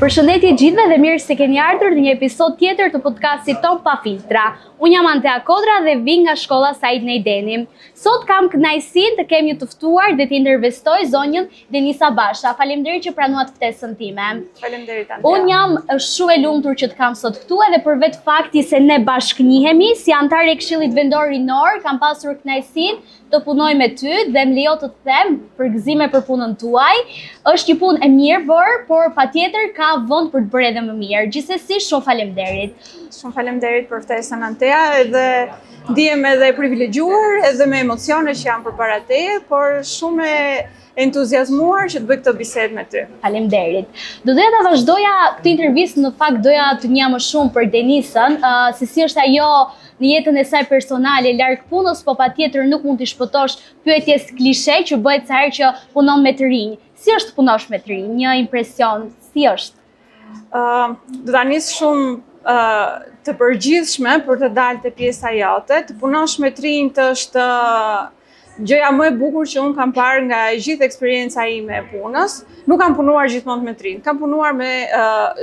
Përshëndetje gjithëve dhe mirë se keni ardhur në një episod tjetër të podcastit ton Pa Filtra. Unë jam Antea Kodra dhe vi nga shkolla Said Nejdeni. Sot kam kënaqësinë të kemi të ftuar dhe të intervistoj zonjën Denisa Basha. Faleminderit që pranuat ftesën time. Faleminderit Antea. Unë jam shumë e lumtur që të kam sot këtu edhe për vetë fakti se ne bashkë njihemi si antar e Këshillit Vendor Rinor, kam pasur kënaqësinë të punoj me ty dhe më lejo të të them përgëzime për punën tuaj. Është një punë e mirë bërë, por patjetër ka vend për të bërë edhe më mirë. Gjithsesi, shumë faleminderit. Shumë faleminderit për ftesën Antea, edhe ndihem edhe e privilegjuar, edhe me emocione që jam përpara teje, por shumë e entuziazmuar që të bëj këtë bisedë me ty. Faleminderit. Do doja ta vazhdoja këtë intervistë, në fakt doja të njoh më shumë për Denisën, se si është ajo në jetën e saj personale, larg punës, po patjetër nuk mund t'i shpëtosh pyetjes klishe që bëhet sa herë që punon me të rinj. Si është punosh me të rinj? Një impresion, si është? Do ta nis shumë të përgjithshme për të dalë te pjesa jote. Të punosh me të rinjt është gjëja më e bukur që unë kam parë nga gjithë eksperienca ime e punës. Nuk kam punuar gjithmonë me të rinj. Kam punuar me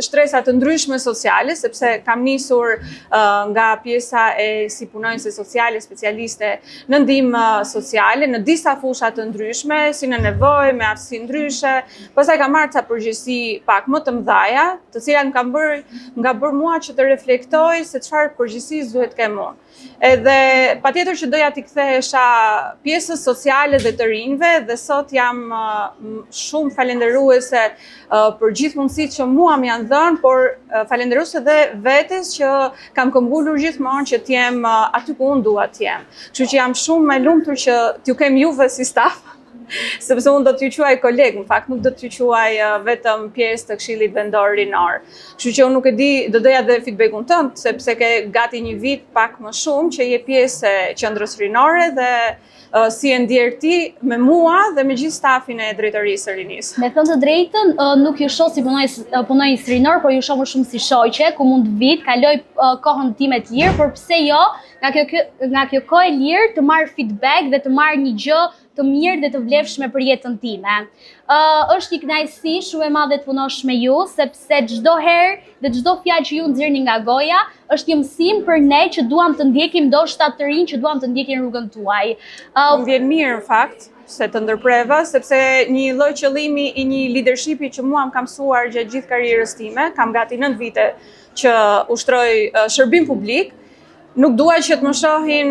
shtresa të ndryshme sociale, sepse kam nisur nga pjesa e si punonjëse sociale, specialiste në ndihmë sociale, në disa fusha të ndryshme, si në nevojë, me aftësi ndryshe. Pastaj kam marrë ca përgjegjësi pak më të mëdha, të cilat nga bërë mua që të reflektoj se çfarë përgjegjësisë duhet kem unë. Edhe patjetër që doja t'i kthehesha pjesës sociale dhe të rinjve, dhe sot jam shumë falendëruese për gjithë mundësitë që mua më janë dhënë, por falendëruese edhe vetes që kam këmbgulur gjithmonë që t'jem aty ku unë dua t'jem. Kështu që jam shumë e lumtur që t'ju kem juve si staf, sepse unë do t'ju quaj koleg, në fakt nuk do t'ju quaj vetëm pjesë të Këshillit Vendor Rinor. Kështu që unë nuk e di, do doja dhe feedbackun tënd, sepse ke gati një vit pak më shumë që je pjesë e qendrës rinore dhe si e ndjer ti me mua dhe me gjithë stafin e drejtorisë së rinisë. Me thënë të drejtën, nuk ju shoh si punonjës rinor, por ju shoh më shumë si shoqe, ku mund të vit, kaloj kohën time të lirë, por pse jo, nga kjo kohë e lirë të marr feedback dhe të marr një gjë të mirë dhe të vlefshme për jetën time. Është një kënaqësi shumë e madhe të punosh me ju, sepse çdo herë dhe çdo fjalë që ju nxjerrni nga goja është një mësim për ne që duam të ndjekim ndoshta të rinj që duam të ndjekin rrugën tuaj. Më vjen mirë në fakt se të ndërpreva, sepse një lloj qëllimi i një leadershipi që mua më ka mësuar gjatë gjithë karrierës time, kam gati 9 vite që ushtroj shërbim publik. Nuk dua që të më shohin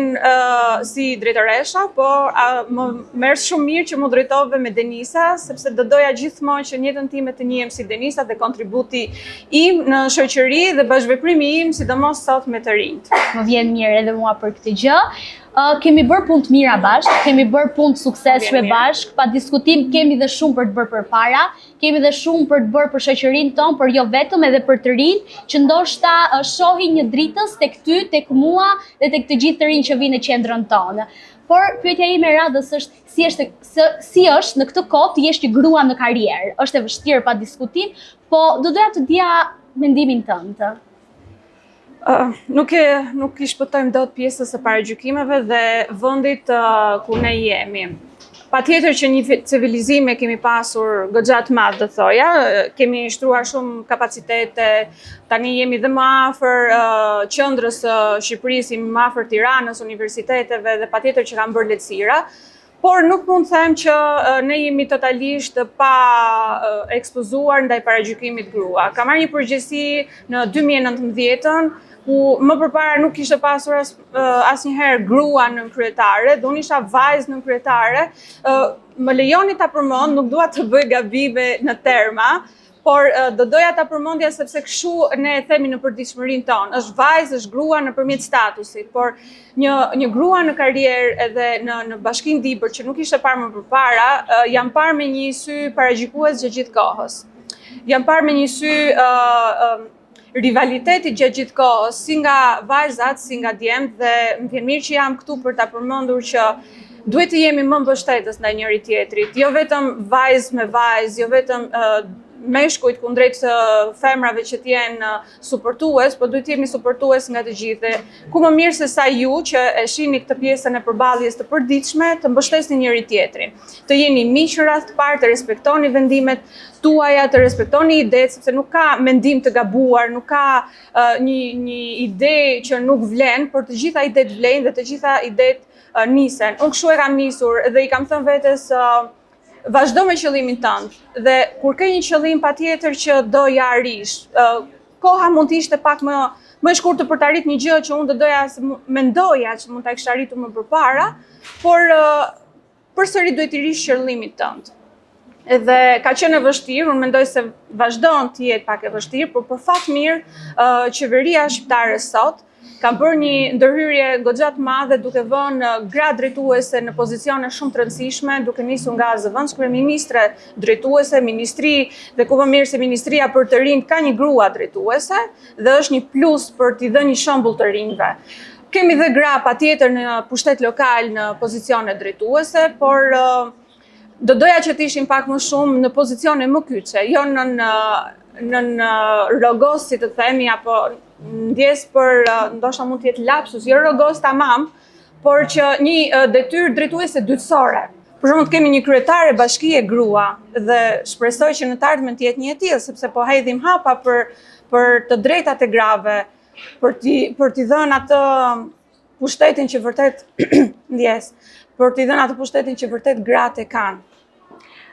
si drejtoresha, por më merr shumë mirë që më drejtove me Denisa, sepse do doja gjithmonë që në jetën time të njihem si Denisa dhe kontributi im në shoqëri dhe bashkëveprimi im, sidomos sot me të rinjt. Më vjen mirë edhe mua për këtë gjë. Kemi bërë punë të mira bashkë, kemi bërë punë të suksesshme bashkë, pa diskutim kemi dhe shumë për të bërë përpara, kemi dhe shumë për të bërë për shoqërinë tonë, por jo vetëm edhe për të rinj, që ndoshta shohin një dritës tek ty, tek mua dhe tek të gjithë të rinj që vinë në qendrën tonë. Por pyetja ime e radhës është si është në këtë kohë të jesh një grua në karrierë. Është e vështirë pa diskutim, po do doja të dija mendimin tënd. Nuk i shpëtojmë dot pjesës së paragjykimeve dhe vendit ku ne jemi. Patjetër që një civilizim e kemi pasur goxha të madh, do thoja, kemi shtruar shumë kapacitete, tani jemi dhe më afër qendrës së Shqipërisë, më afër Tiranës, universiteteve dhe patjetër që kanë bërë lehtësira. Por nuk mund të them që ne jemi totalisht pa ekspozuar ndaj paragjykimit grua. Kam marrë një përgjegjësi në 2019-ën, ku më përpara nuk kishte pasur asnjëherë grua nën kryetare, dhe unë isha vajzë nën kryetare. Më lejoni ta përmend, nuk dua të bëj gabime në terma, por do doja ta përmendja sepse kështu ne e themi në përditshmërinë tonë. Është vajzë, është grua nëpërmjet statusit, por një grua në karrierë edhe në Bashkinë Dibër që nuk ishte parë më përpara, jam parë me një sy paragjykues gjatë gjithë kohës. Jam parë me një sy rivaliteti gjatë gjithë kohës, si nga vajzat, si nga djemt, dhe më vjen mirë që jam këtu për ta përmendur që duhet të jemi më mbështetës ndaj njëri tjetrit, jo vetëm vajzë me vajzë, jo vetëm meshkujt kundrejt femrave që t'jenë supportues, po duhet t'jemi supportues nga të gjithë. Ku më mirë se sa ju që e shihni këtë pjesën e përballjes të përditshme, të mbështesni njëri tjetrin. Të jeni miq rreth të parë, të respektoni vendimet tuaja, të respektoni idetë, sepse nuk ka mendim të gabuar, nuk ka një ide që nuk vlen, por të gjitha idetë vlen dhe të gjitha idetë nisen. Unë kështu e kam nisur dhe i kam thënë vetes vazhdo me qëllimin tënd dhe kur ke një qëllim patjetër që do ja arrish. Koha mund të ishte pak më e shkurtër për të arritur një gjë që unë mendoja që mund ta kisha arritur më përpara, por përsëri duhet të rish qëllimit tënd. Edhe ka qenë e vështirë, unë mendoj se vazhdon të jetë pak e vështirë, por për fat mirë qeveria shqiptare sot ka bërë një ndërhyrje goxha të madhe duke vënë gra drejtuese në pozicione shumë të rëndësishme, duke nisur nga zëvendës kryeministre drejtuese, ministri dhe ku më mirë se ministria për të rinjt ka një grua drejtuese dhe është një plus për t'i dhënë një shembull të rinjve. Kemi dhe gra patjetër në pushtet lokal në pozicione drejtuese, por do doja që t'ishim pak më shumë në pozicione më kyçe, jo në rogos, si të themi, apo ndjes për, ndoshta mund të jetë lapsus, jo rogos tamam, por që një detyrë drejtuese dytësore. Për shembull, kemi një kryetare bashkie grua dhe shpresoj që në të ardhmen të jetë një e tillë, sepse po hedhim hapa për të drejtat e grave, për t'i dhënë atë pushtetin që vërtet ndjes, për t'i dhënë atë pushtetin që vërtet gratë e kanë.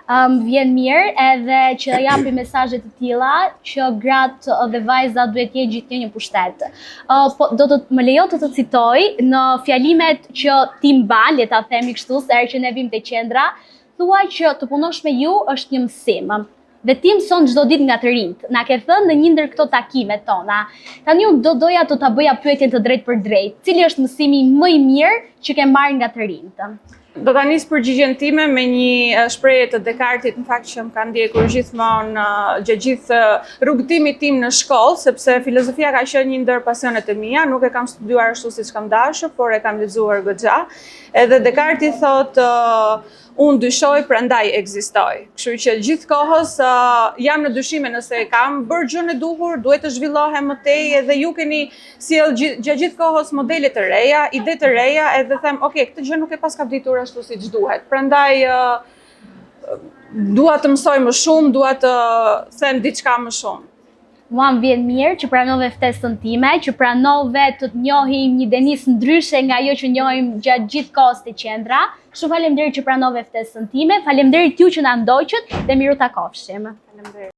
Vjen mirë edhe që japi mesazhe të tilla që gratë dhe vajzat duhet jenë gjithnjë një pushtet. Po do të më lejo të citoj në fjalimet që ti mban, le ta themi kështu, se herë që ne vim te qendra, thua që të punosh me ju është një mësim. Dhe ti mëson çdo ditë nga të rinjt. Na ke thënë në një ndër këto takime tona. Tani unë do doja të ta bëja pyetjen të drejtë për drejtë. Cili është mësimi më i mirë që ke marrë nga të rinjt? Do ta nis përgjigjen time me një shprehje të Descartesit, në fakt që më ka ndjekur gjithmonë gjatë gjithë rrugëtimit tim në shkollë, sepse filozofia ka qenë një ndër pasionet e mia, nuk e kam studiuar ashtu siç kam dashur, por e kam lexuar goxha. Edhe Descartes thotë unë dyshoj, prandaj ekzistoj. Kështu që gjithkohës jam në dyshime nëse kam bërë gjën e duhur, duhet të zhvillohem më tej, edhe ju keni sjell gjatë gjithë kohës modele të reja, ide të reja, edhe them, okay, këtë gjë nuk e pas kapditur ashtu siç duhet. Prandaj dua të mësoj më shumë, dua të them diçka më shumë. Mua më vjen mirë që pranove ftesën time, që pranove të njohim një Denis ndryshe nga ajo që njohim gjatë gjithë kohës të qendra. Kështu faleminderit që pranove ftesën time, faleminderit ju që na ndoqët dhe miru takofshim. Faleminderit.